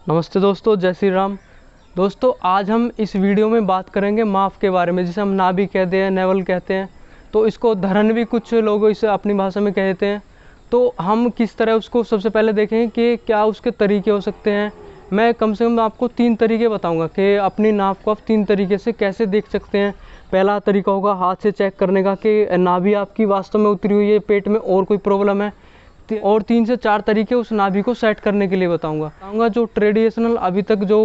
नमस्ते दोस्तों, जय श्री राम। दोस्तों, आज हम इस वीडियो में बात करेंगे माफ़ के बारे में, जिसे हम नाभि कहते हैं, नेवल कहते हैं। तो इसको धरन भी कुछ लोग इसे अपनी भाषा में कहते हैं। तो हम किस तरह उसको सबसे पहले देखें कि क्या उसके तरीके हो सकते हैं। मैं कम से कम आपको 3 तरीके बताऊंगा कि अपनी नाभ को आप 3 तरीके से कैसे देख सकते हैं। पहला तरीका होगा हाथ से चेक करने का कि नाभि आपकी वास्तव में उतरी हुई है, पेट में और कोई प्रॉब्लम है। और 3 से 4 तरीके उस नाभि को सेट करने के लिए बताऊंगा जो ट्रेडिशनल अभी तक जो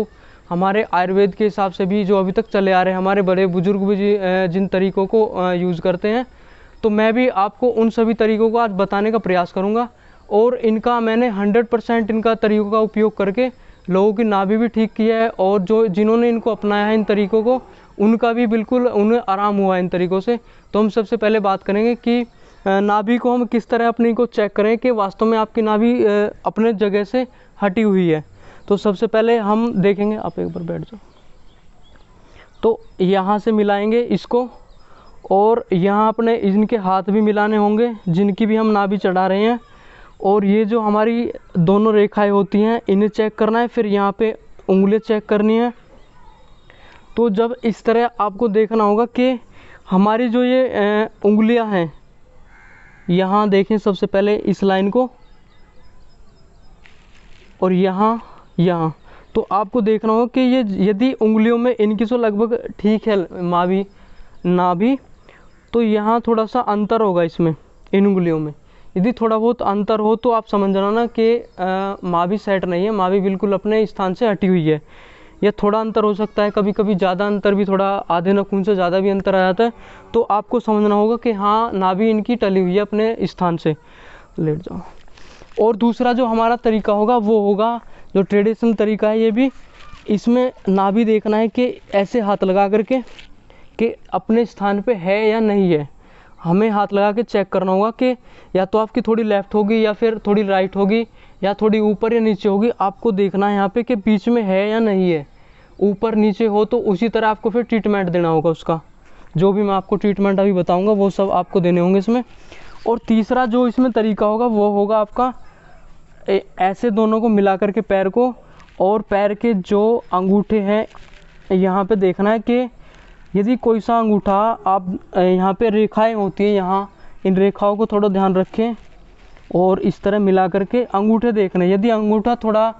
हमारे आयुर्वेद के हिसाब से भी जो अभी तक चले आ रहे हैं, हमारे बड़े बुजुर्ग भी जिन तरीक़ों को यूज़ करते हैं, तो मैं भी आपको उन सभी तरीक़ों को आज बताने का प्रयास करूंगा। और इनका मैंने 100% इनका तरीक़ों का उपयोग करके लोगों की नाभि भी ठीक की है, और जो जिन्होंने इनको अपनाया है इन तरीक़ों को, उनका भी बिल्कुल उन्हें आराम हुआ इन तरीक़ों से। तो हम सबसे पहले बात करेंगे कि नाभि को हम किस तरह अपनी को चेक करें कि वास्तव में आपकी नाभि अपने जगह से हटी हुई है। तो सबसे पहले हम देखेंगे, आप एक बार बैठ जाओ। तो यहाँ से मिलाएंगे इसको, और यहाँ अपने इनके हाथ भी मिलाने होंगे जिनकी भी हम नाभि चढ़ा रहे हैं। और ये जो हमारी दोनों रेखाएं होती हैं, इन्हें चेक करना है। फिर यहाँ पे उंगलियाँ चेक करनी है। तो जब इस तरह आपको देखना होगा कि हमारी जो ये उंगलियाँ हैं, यहाँ देखें सबसे पहले इस लाइन को, और यहाँ तो आपको देखना होगा कि ये यदि उंगलियों में इनकी तो लगभग ठीक है नाभि, तो यहाँ थोड़ा सा अंतर होगा इसमें, इन उंगलियों में यदि थोड़ा बहुत अंतर हो तो आप समझ जाना कि नाभि सेट नहीं है, नाभि बिल्कुल अपने स्थान से हटी हुई है। या थोड़ा अंतर हो सकता है, कभी कभी ज़्यादा अंतर भी, थोड़ा आधे नाखून से ज़्यादा भी अंतर आ जाता है। तो आपको समझना होगा कि हाँ, नाभि इनकी टली हुई है अपने स्थान से। लेट जाओ। और दूसरा जो हमारा तरीका होगा वो होगा जो ट्रेडिशनल तरीका है, ये भी इसमें नाभि देखना है कि ऐसे हाथ लगा करके कि अपने स्थान पे है या नहीं है। हमें हाथ लगा के चेक करना होगा कि या तो आपकी थोड़ी लेफ़्ट होगी, या फिर थोड़ी राइट होगी, या थोड़ी ऊपर या नीचे होगी। आपको देखना है यहाँ पे कि बीच में है या नहीं है। ऊपर नीचे हो तो उसी तरह आपको फिर ट्रीटमेंट देना होगा उसका। जो भी मैं आपको ट्रीटमेंट अभी बताऊंगा वो सब आपको देने होंगे इसमें। और तीसरा जो इसमें तरीका होगा वो होगा आपका ऐसे दोनों को मिला करके पैर को, और पैर के जो अंगूठे हैं यहाँ पे देखना है कि यदि कोई सा अंगूठा आप यहाँ पे रेखाएं होती हैं, यहाँ इन रेखाओं को थोड़ा ध्यान रखें, और इस तरह मिला करके अंगूठे देखने। यदि अंगूठा थोड़ा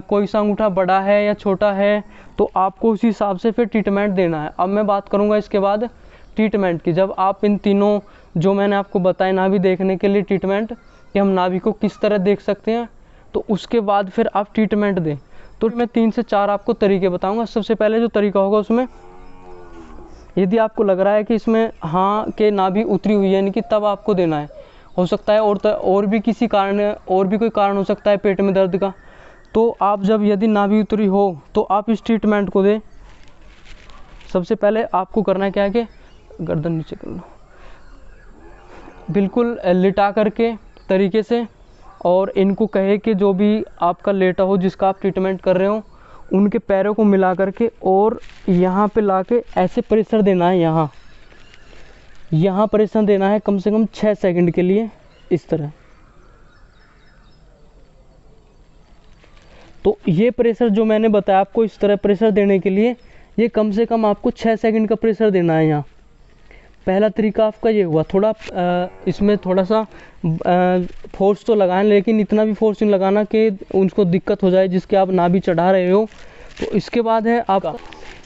कोई सा अंगूठा बड़ा है या छोटा है, तो आपको उसी हिसाब से फिर ट्रीटमेंट देना है। अब मैं बात करूँगा इसके बाद ट्रीटमेंट की। जब आप इन तीनों जो मैंने आपको बताया नाभि देखने के लिए ट्रीटमेंट, कि हम नाभि को किस तरह देख सकते हैं, तो उसके बाद फिर आप ट्रीटमेंट दें। तो मैं 3 से 4 आपको तरीके बताऊँगा। सबसे पहले जो तरीका होगा उसमें, यदि आपको लग रहा है कि इसमें हाँ के नाभि उतरी हुई है, यानी कि तब आपको देना है। हो सकता है और भी किसी कारण, और भी कोई कारण हो सकता है पेट में दर्द का। तो आप जब यदि नाभि उतरी हो तो आप इस ट्रीटमेंट को दें। सबसे पहले आपको करना है क्या है कि गर्दन नीचे कर लो, बिल्कुल लिटा करके तरीके से, और इनको कहे कि जो भी आपका लेटा हो, जिसका आप ट्रीटमेंट कर रहे हो, उनके पैरों को मिला करके और यहाँ पे लाके ऐसे प्रेशर देना है। यहाँ प्रेशर देना है कम से कम 6 सेकंड के लिए, इस तरह। तो ये प्रेशर जो मैंने बताया आपको, इस तरह प्रेशर देने के लिए ये कम से कम आपको 6 सेकंड का प्रेशर देना है यहाँ। पहला तरीका आपका ये हुआ। थोड़ा इसमें थोड़ा सा फोर्स तो लगाएं, लेकिन इतना भी फोर्स नहीं लगाना कि उनको दिक्कत हो जाए जिसके आप नाभि चढ़ा रहे हो। तो इसके बाद है आपका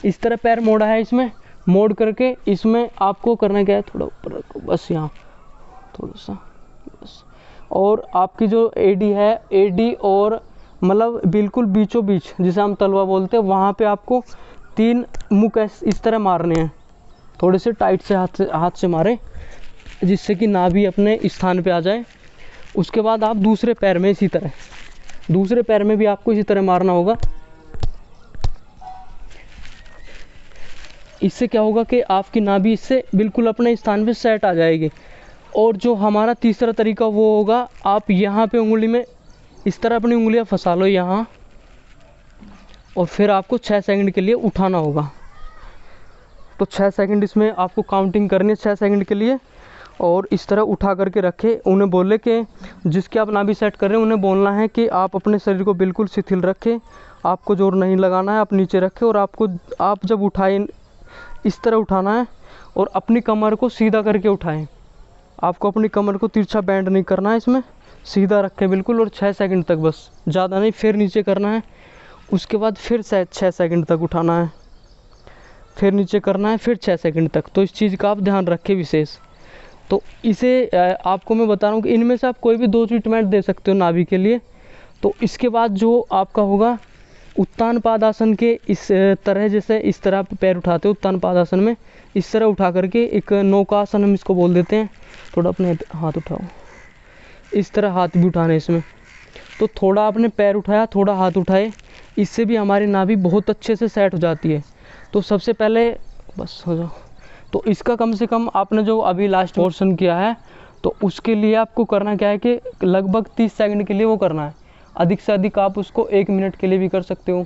इस तरह पैर मोड़ा है, इसमें मोड़ करके इसमें आपको करना क्या है, थोड़ा ऊपर रखो बस, यहाँ थोड़ा सा बस। और आपकी जो एडी है, एडी और मतलब बिल्कुल बीचों बीच, जिसे हम तलवा बोलते हैं, वहाँ पे आपको 3 मुख इस तरह मारने हैं। थोड़े से टाइट से हाथ से मारें, जिससे कि नाभि अपने स्थान पे आ जाए। उसके बाद आप दूसरे पैर में इसी तरह, दूसरे पैर में भी आपको इसी तरह मारना होगा। इससे क्या होगा कि आपकी नाभि इससे बिल्कुल अपने स्थान पे सेट आ जाएगी। और जो हमारा तीसरा तरीका वो होगा, आप यहाँ पे उंगली में इस तरह अपनी उंगलियां फंसा लो यहाँ, और फिर आपको 6 सेकंड के लिए उठाना होगा। तो 6 सेकंड इसमें आपको काउंटिंग करनी है 6 सेकंड के लिए। और इस तरह उठा करके रखे, उन्हें बोले कि जिसके आप नाभि सेट कर रहे हैं, उन्हें बोलना है कि आप अपने शरीर को बिल्कुल शिथिल रखें आपको जोर नहीं लगाना है, आप नीचे रखें और आप जब उठाएं इस तरह उठाना है और अपनी कमर को सीधा करके उठाएं। आपको अपनी कमर को तिरछा बैंड नहीं करना है, इसमें सीधा रखें बिल्कुल, और 6 सेकंड तक, बस ज़्यादा नहीं। फिर नीचे करना है, उसके बाद फिर 6 सेकंड तक उठाना है, फिर नीचे करना है, फिर 6 सेकंड तक। तो इस चीज़ का आप ध्यान रखें विशेष। तो इसे आपको मैं बता रहा हूँ कि इनमें से आप कोई भी 2 ट्रीटमेंट दे सकते हो नाभि के लिए। तो इसके बाद जो आपका होगा उत्तान पादासन के इस तरह, जैसे इस तरह आप पैर उठाते हो उत्तान पादासन में, इस तरह उठा करके एक नौकासन हम इसको बोल देते हैं। थोड़ा अपने हाथ उठाओ, इस तरह हाथ भी उठाने इसमें। तो थोड़ा आपने पैर उठाया, थोड़ा हाथ उठाए, इससे भी हमारी नाभि बहुत अच्छे से सेट हो जाती है। तो सबसे पहले बस हो जाओ। तो इसका कम से कम आपने जो अभी लास्ट पोर्शन किया है, तो उसके लिए आपको करना क्या है कि लगभग 30 सेकंड के लिए वो करना है। अधिक से अधिक आप उसको 1 मिनट के लिए भी कर सकते हो।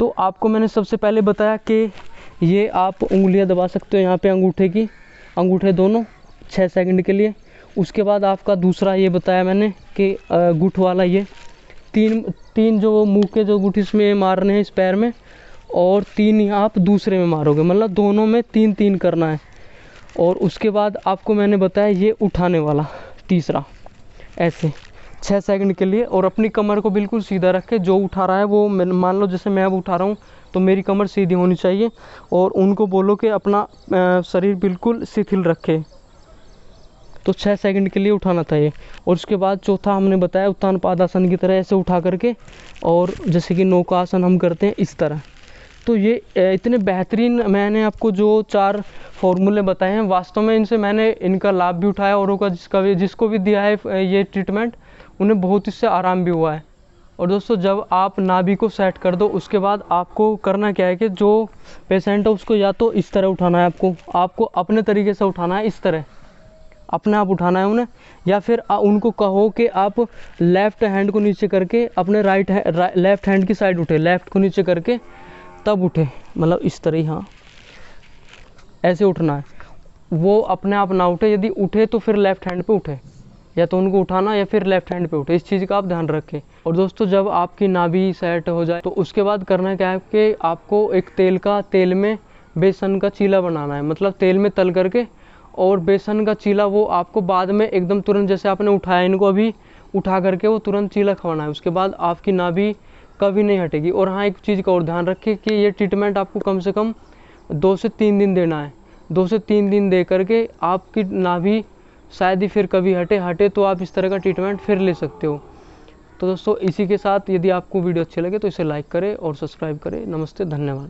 तो आपको मैंने सबसे पहले बताया कि ये आप उंगलियां दबा सकते हो यहाँ पे अंगूठे दोनों 6 सेकंड के लिए। उसके बाद आपका दूसरा ये बताया मैंने कि गुठ वाला, ये तीन जो मुँह के जो गुठ इसमें मारने हैं इस पैर में, और 3 आप दूसरे में मारोगे, मतलब दोनों में 3-3 करना है। और उसके बाद आपको मैंने बताया ये उठाने वाला तीसरा, ऐसे 6 सेकंड के लिए। और अपनी कमर को बिल्कुल सीधा रखें। जो उठा रहा है वो, मान लो जैसे मैं अब उठा रहा हूँ तो मेरी कमर सीधी होनी चाहिए, और उनको बोलो कि अपना शरीर बिल्कुल शिथिल रखे। तो 6 सेकंड के लिए उठाना था ये। और उसके बाद चौथा हमने बताया उत्तान पादासन की तरह ऐसे उठा करके, और जैसे कि नौकासन हम करते हैं इस तरह। तो ये इतने बेहतरीन मैंने आपको जो 4 फॉर्मूले बताए हैं, वास्तव में इनसे मैंने इनका लाभ भी उठाया, औरों का जिसको भी दिया है ये ट्रीटमेंट, उन्हें बहुत इससे आराम भी हुआ है। और दोस्तों, जब आप नाभि को सेट कर दो, उसके बाद आपको करना क्या है कि जो पेशेंट है उसको या तो इस तरह उठाना है, आपको अपने तरीके से उठाना है, इस तरह अपने आप उठाना है उन्हें, या फिर उनको कहो कि आप लेफ़्ट हैंड को नीचे करके अपने लेफ़्ट हैंड की साइड उठे, लेफ़्ट को नीचे करके तब उठे, मतलब इस तरह ही, हाँ ऐसे उठना है। वो अपने आप ना उठे, यदि उठे तो फिर लेफ़्ट हैंड पे उठे, या तो उनको उठाना या फिर लेफ़्ट हैंड पे उठे। इस चीज़ का आप ध्यान रखें। और दोस्तों, जब आपकी नाभि सेट हो जाए तो उसके बाद करना क्या है कि आपको एक तेल में बेसन का चीला बनाना है, मतलब तेल में तल करके, और बेसन का चीला वो आपको बाद में एकदम तुरंत, जैसे आपने उठाया इनको अभी उठा करके, वो तुरंत चीला खवाना है। उसके बाद आपकी नाभि कभी नहीं हटेगी। और हाँ, एक चीज़ का और ध्यान रखिए कि ये ट्रीटमेंट आपको कम से कम 2 से 3 दिन देना है। 2 से 3 दिन दे करके आपकी नाभि शायद ही फिर कभी हटे तो आप इस तरह का ट्रीटमेंट फिर ले सकते हो। तो दोस्तों, इसी के साथ यदि आपको वीडियो अच्छे लगे तो इसे लाइक करें और सब्सक्राइब करें। नमस्ते, धन्यवाद।